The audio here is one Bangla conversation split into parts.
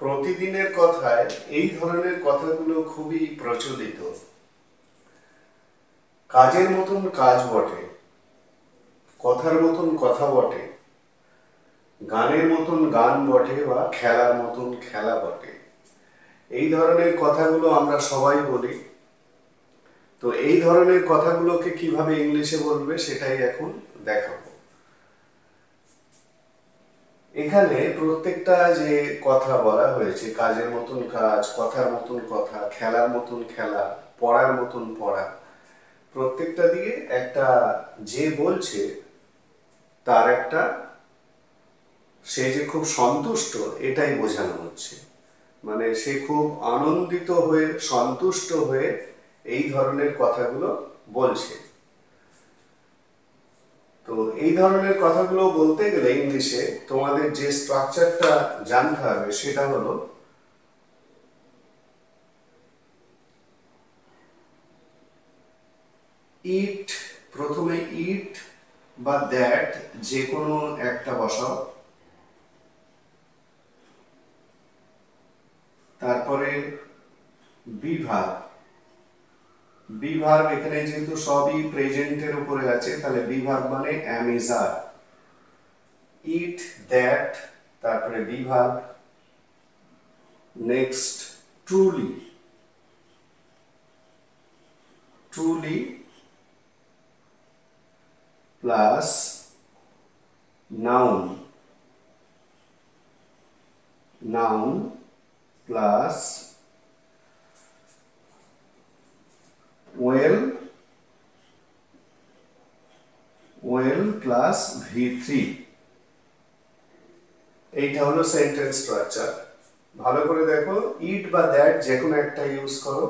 প্রতিদিনের কথায় এই ধরনের কথাগুলো খুবই প্রচলিত। কাজের মতন কাজ বটে, কথার মতন কথা বটে, গানের মতন গান বটে বা খেলার মতন খেলা বটে। এই ধরনের কথাগুলো আমরা সবাই বলি। তো এই ধরনের কথাগুলোকে কিভাবে ইংলিশে বলবে সেটাই এখন দেখাবো। এখানে প্রত্যেকটা যে কথা বলা হয়েছে, কাজের মতন কাজ, কথার মতন কথা, খেলার মতন খেলা, পড়ার মতন পড়া, প্রত্যেকটা দিয়ে একটা যে বলছে তার একটা সে যে খুব সন্তুষ্ট এটাই বোঝানো হচ্ছে। মানে সে খুব আনন্দিত হয়ে সন্তুষ্ট হয়ে এই ধরনের কথাগুলো বলছে। তো এই ধরনের কথাগুলো বলতে গেলে ইংলিশে তোমাদের যে স্ট্রাকচারটা জানতে হবে সেটা হলো ইট, প্রথমে ইট বা দ্যাট যে কোনো একটা বসাও, তারপরে বিভাগ। বিভাগ এখানে যেহেতু সবই প্রেজেন্টের উপরে আছে তাহলে বিভাগ মানে am is are, it that, তারপরে বিভাগ, next truly, truly plus noun, noun plus well, well plus V3। এইটা হলো সেন্টেন্স স্ট্রাকচার। ভালো করে দেখো, ইট বা দ্যাট যে কোনো একটা ইউজ করো,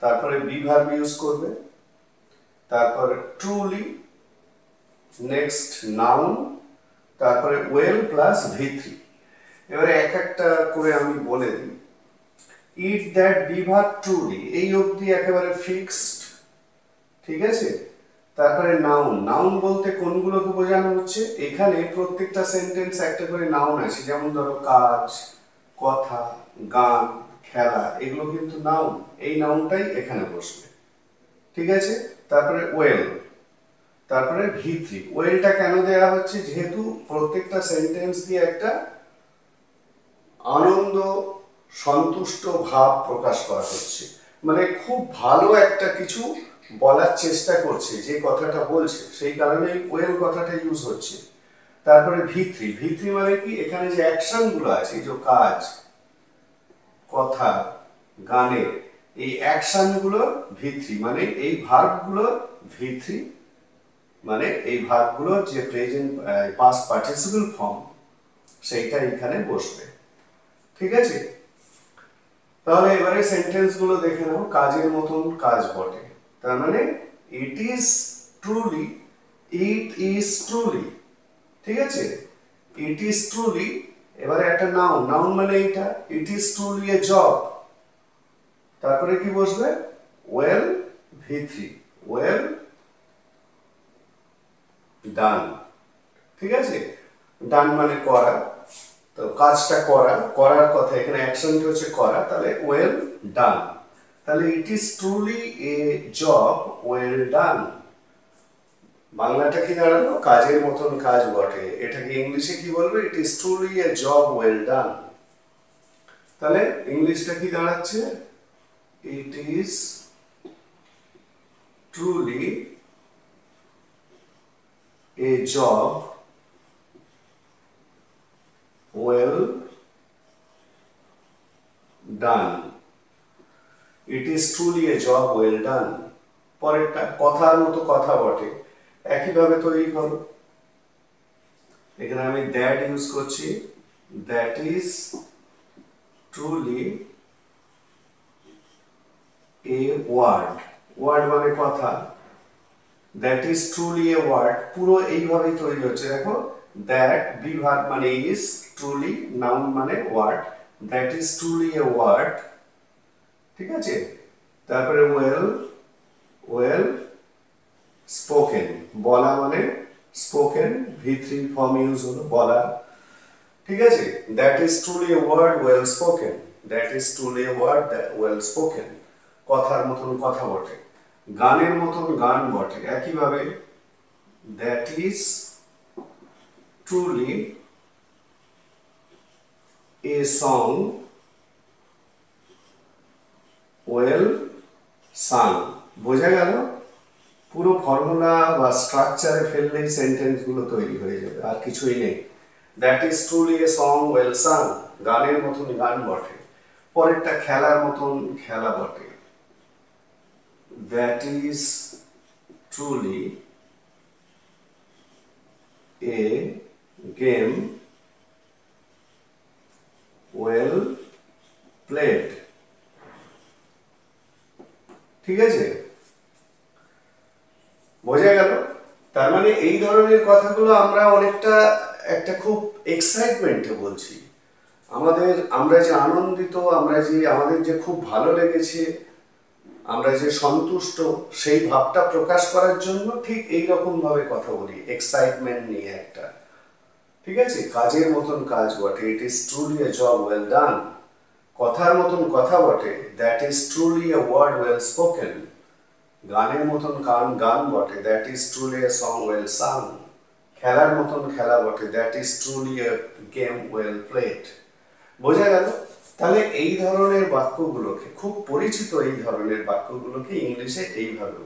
তারপরে বিভাগ ইউজ করবে, তারপরে ট্রুলি, নেক্সট নাউন, তারপরে ওয়েল প্লাস V3। এবারে এক একটা করে আমি বলে দিই। ইট দ্যাট বিভাগ ট্রুলি এই অবধি একেবারে ফিক্সড, ঠিক আছে। তারপরে নাউন, নাউন বলতে কোনগুলোকে বোঝানো হচ্ছে, এখানে প্রত্যেকটা সেন্টেন্স একটা করে নাউন আছে, যেমন ধরো কাজ, কথা, গান, খেলা, এগুলো কিন্তু নাউন। এই নাউনটাই এখানে বসবে, ঠিক আছে। তারপরে ওয়েল, তারপরে V3। ওয়েলটা কেন দেয়া হচ্ছে, যেহেতু প্রত্যেকটা সেন্টেন্স দিয়ে একটা আনন্দ সন্তুষ্ট ভাব প্রকাশ করা হচ্ছে, মানে খুব ভালো একটা কিছু বলার চেষ্টা করছে যে কথাটা বলছে, সেই কারণে ওয়েল কথাটা ইউজ হচ্ছে। তারপরে V3 মানে কি, এখানে যে অ্যাকশন গুলো আছে, যে কাজ, কথা, গানের, এই অ্যাকশন গুলো V3, মানে এই ভার্ব গুলো V3, মানে এই ভার্ব গুলোর যে প্রেজেন্ট পাস্ট পার্টিসিপল ফর্ম সেইটা এখানে বসবে, ঠিক আছে। তাহলে এবারে সেন্টেন্স গুলো দেখে নাও। কাজের মতন কাজ বটে, তার মানে ইট is truly, it is truly, ঠিক আছে। ইট ইজ ট্রুলি, এবারে একটা নাউন, নাউন মানে এইটা, ইট ইজ ট্রুলি এ জব, তারপরে কি বসবে, ওয়েল V3, ওয়েল ডান, ঠিক আছে। ডান মানে করা, তো কাজটা করা, করার কথা, এখানে অ্যাকশনটা হচ্ছে করা, তাহলে ওয়েল ডান। তাহলে ইট is truly a job well ডান। বাংলাটা কি দাঁড়ালো, কাজের মতন কাজ বটে, এটাকে ইংলিশে কি বলবে, ইট is truly a job well ডান। তাহলে ইংলিশটা কি দাঁড়াচ্ছে, ইট is truly a job well done. It is truly a job well ডান। পরেরটা, কথার মতো কথা বটে, একইভাবে তৈরি করো। এখানে আমি দ্যাট ইউজ করছি, that is truly a word, word মানে কথা, that is truly a word, পুরো এইভাবেই তৈরি হচ্ছে। দেখো, দ্যাট বিভাগ মানে ইজ, ট্রুলি নাউন মানে word, that is truly a word, ঠিক আছে। তারপরে ওয়েল, ওয়েল স্পোকেন, বলা মানে স্পোকেন, V3 ফর্ম ইউজ হলো বলা, ঠিক আছে, that is truly a word well spoken, that is truly a word well spoken, কথার মতন কথা বটে, গানের মতন গান বটে। একইভাবে that is truly a song well sung. বোঝা গেল? পুরো ফর্মুলা বা স্ট্রাকচারে ফেললেই সেন্টেন্সগুলো তৈরি হয়ে যাবে, আর কিছুই নেই। That is truly a song well sung, গানের মতন গান বটে। পরেরটা খেলার মতন খেলা বটে, that is truly a game well played. ঠিক আছে, বোঝা গেল? তার মানে এই ধরনের কথাগুলো আমরা অনেকটা একটা খুব এক্সাইটমেন্টে বলছি, আমরা যে আনন্দিত, আমাদের যে খুব ভালো লেগেছে, আমরা যে সন্তুষ্ট, সেই ভাবটা প্রকাশ করার জন্য ঠিক এইরকম ভাবে কথা বলি, এক্সাইটমেন্ট নিয়ে একটা। ঠিক আছে, কাজের মতন কাজ বটে, it is truly a job well done. কথার মতন কথা বটে, that is truly a word well spoken. গানের মতন গান বটে, that is truly a song well sung. খেলার মতন খেলা বটে, that is truly a game well played. বোঝা গেল? তাহলে এই ধরনের বাক্যগুলোকে, খুব পরিচিত এই ধরনের বাক্যগুলোকে ইংলিশে এইভাবে